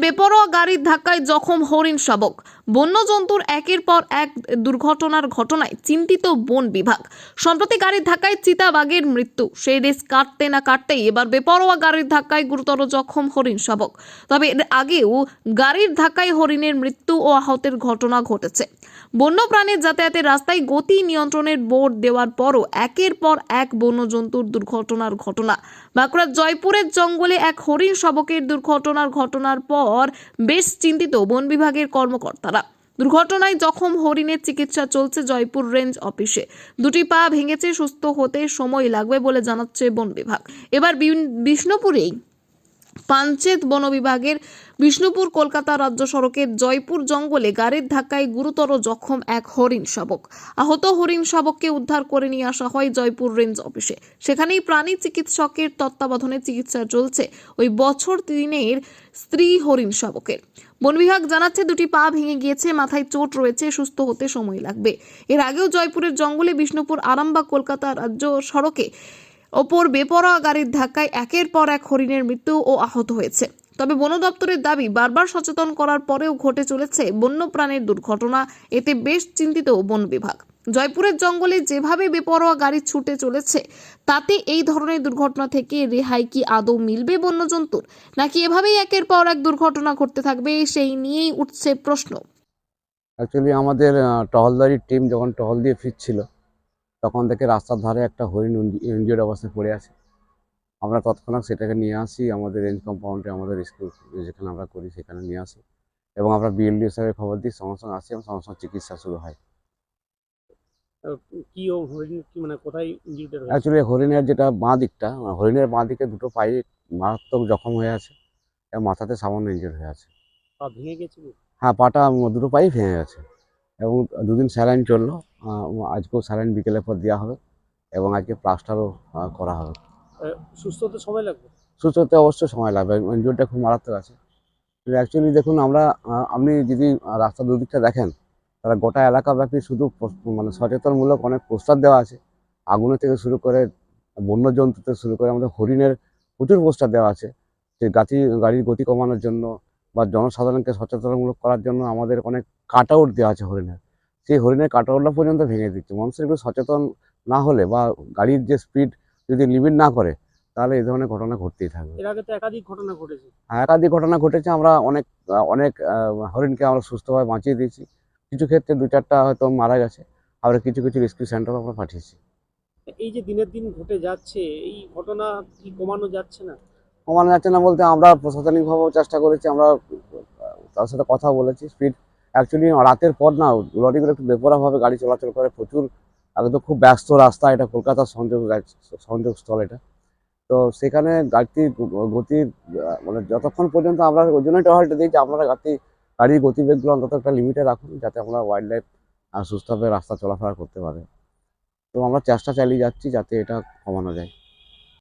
বেপরোয়া গাড়ির ধাক্কায় জখম হরিণ শাবক। বন্যজন্তুর একের পর এক দুর্ঘটনার ঘটনায় চিন্তিত বন বিভাগ। সম্প্রতি গাড়ির ধাক্কায় চিতাবাঘের মৃত্যু। সেই রেস কাটতে না কাটতেই এবার বেপরোয়া গাড়ির ধাক্কায় গুরুতর জখম হরিণ শাবক। তবে এর আগেও গাড়ির ধাক্কায় হরিণের মৃত্যু ও আহতের ঘটনা ঘটেছে। বন্যপ্রাণীর যাতায়াতের রাস্তায় গতি নিয়ন্ত্রণের বোর্ড দেওয়ার পরও একের পর এক বন্যজন্তুর দুর্ঘটনার ঘটনা। বাঁকুড়ার জয়পুরের জঙ্গলে এক হরিণ শাবকের ঘটনার পর বেশ চিন্তিত বন বিভাগের কর্মকর্তারা। দুর্ঘটনায় জখম হরিণের চিকিৎসা চলছে জয়পুর রেঞ্জ অফিসে। দুটি পা ভেঙেছে, সুস্থ হতে সময় লাগবে বলে জানাচ্ছে বন বিভাগ। এবার বিষ্ণুপুরেই পাঞ্চেত বন বিভাগের বিষ্ণুপুর কলকাতা রাজ্য সড়কের জয়পুর জঙ্গলে গাড়ির ধাক্কায় গুরুতর জখম এক হরিণ শাবক। আহত হরিণ শাবককে উদ্ধার করে নিয়ে আসা হয় জয়পুর রেঞ্জ অফিসে। সেখানেই প্রাণী চিকিৎসকের তত্ত্বাবধানে চিকিৎসা চলছে ওই বছর 3 স্ত্রী হরিণ শাবকের। বন বিভাগ জানাচ্ছে দুটি পা ভেঙে গিয়েছে, মাথায় চোট রয়েছে, সুস্থ হতে সময় লাগবে। এর আগেও জয়পুরের জঙ্গলে বিষ্ণুপুর আরামবাগ কলকাতা রাজ্য সড়কে ওপর বেপরোয়া গাড়ির ধাক্কায় একের পর এক হরিণের মৃত্যু ও আহত হয়েছে। তবে বন দপ্তরের দাবি, বারবার সচেতন করার পরেও ঘটে চলেছে বন্যপ্রাণীর দুর্ঘটনা। এতে বেশ চিন্তিত বন বিভাগ। জয়পুরের জঙ্গলে যেভাবে বেপরোয়া গাড়ি ছুটে চলেছে, তাতে এই ধরনের দুর্ঘটনা থেকে রেহাই কি আদৌ মিলবে বন্যজন্তুর, নাকি এভাবেই একের পর এক দুর্ঘটনা ঘটতে থাকবে, সেই নিয়েই উঠছে প্রশ্ন। অ্যাকচুয়ালি আমাদের টহলদারির টিম যখন টহল দিয়ে ফিরছিল, তখন থেকে রাস্তার ধারে একটা হরিণ ইনজিওর্ড অবস্থায় পড়ে আছে। আমরা তৎক্ষণাৎ সেটাকে নিয়ে আসি আমাদের রেঞ্জ কম্পাউন্ডে, আমাদের স্কুল যেখানে আমরা করি সেখানে নিয়ে আসি, এবং আমরা বিএলডি স্যারের খবর দিই, সঙ্গে সঙ্গে আসি এবং সঙ্গে সঙ্গে চিকিৎসা শুরু হয়। কোথায় ইনজিউর্ড হয়েছে? অ্যাকচুয়ালি হরিণের যেটা বাঁ দিকটা, হরিণের বাঁ দিকে দুটো পায়ে মারাত্মক জখম হয়ে আছে এবং মাথাতে সামান্য ইনজিওর্ড হয়ে আছে। পা ভেঙে গেছে কি? হ্যাঁ, পাটা দুটো পায়েই ভেঙে গেছে এবং দুদিন স্যালাইন চললো। আজকেও স্যালাইন বিকেলের পর দেওয়া হবে এবং আজকে প্লাস্টারও করা হবে। সুস্থ হতে সময় লাগবে? সুস্থ হতে অবশ্যই সময় লাগবে, ইনজিওরটা খুব মারাত্মক আছে। অ্যাকচুয়ালি দেখুন, আপনি যদি রাস্তার দুদিকটা দেখেন, তারা গোটা এলাকাব্যাপী শুধু মানে সচেতনমূলক অনেক পোস্টার দেওয়া আছে। আগুনের থেকে শুরু করে বন্যজন্তু থেকে শুরু করে আমাদের হরিণের প্রচুর পোস্টার দেওয়া আছে, যে গাড়ির গতি কমানোর জন্য বা জনসাধারণকে সচেতনমূলক করার জন্য আমাদের অনেক কাট আউট দেওয়া আছে হরিণের। সেই হরিণের কাট আউটটা পর্যন্ত ভেঙে দিচ্ছে। মানুষের একটু সচেতন না হলে বা গাড়ির যে স্পিড যদি লিমিট না করে, তাহলে এই ধরনের ঘটনা ঘটতেই থাকবে। এর আগে তো একাধিক ঘটনা ঘটেছে। একাধিক ঘটনা ঘটেছে। আমরা অনেক হরিণকে আমরা সুস্থভাবে বাঁচিয়ে দিয়েছি। কিছু ক্ষেত্রে 2-4টা হয়তো মারা গেছে, আবার কিছু রেস্কিউ সেন্টারও আমরা পাঠিয়েছি। এই যে দিনের দিন ঘটে যাচ্ছে, এই ঘটনা কি কমানো যাচ্ছে না? কমানো যাচ্ছে না বলতে, আমরা প্রশাসনিকভাবেও চেষ্টা করেছি, আমরা তার সাথে কথা বলেছি। স্পিড অ্যাকচুয়ালি রাতের পর না, লরিগুলো একটু বেপরোয়াভাবে গাড়ি চলাচল করে প্রচুর। আগে তো খুব ব্যস্ত রাস্তা, এটা কলকাতার সংযোগস্থল এটা। তো সেখানে গাড়ির গতির মানে যতক্ষণ পর্যন্ত আমরা ওই জন্যই টহলটা দিই যে আপনারা গাড়ির গতিবেগগুলো অন্তত একটা লিমিটে রাখুন, যাতে আমরা ওয়াইল্ড লাইফ সুস্থভাবে রাস্তা চলাফেরা করতে পারে। তো আমরা চেষ্টা চালিয়ে যাচ্ছি যাতে এটা কমানো যায়।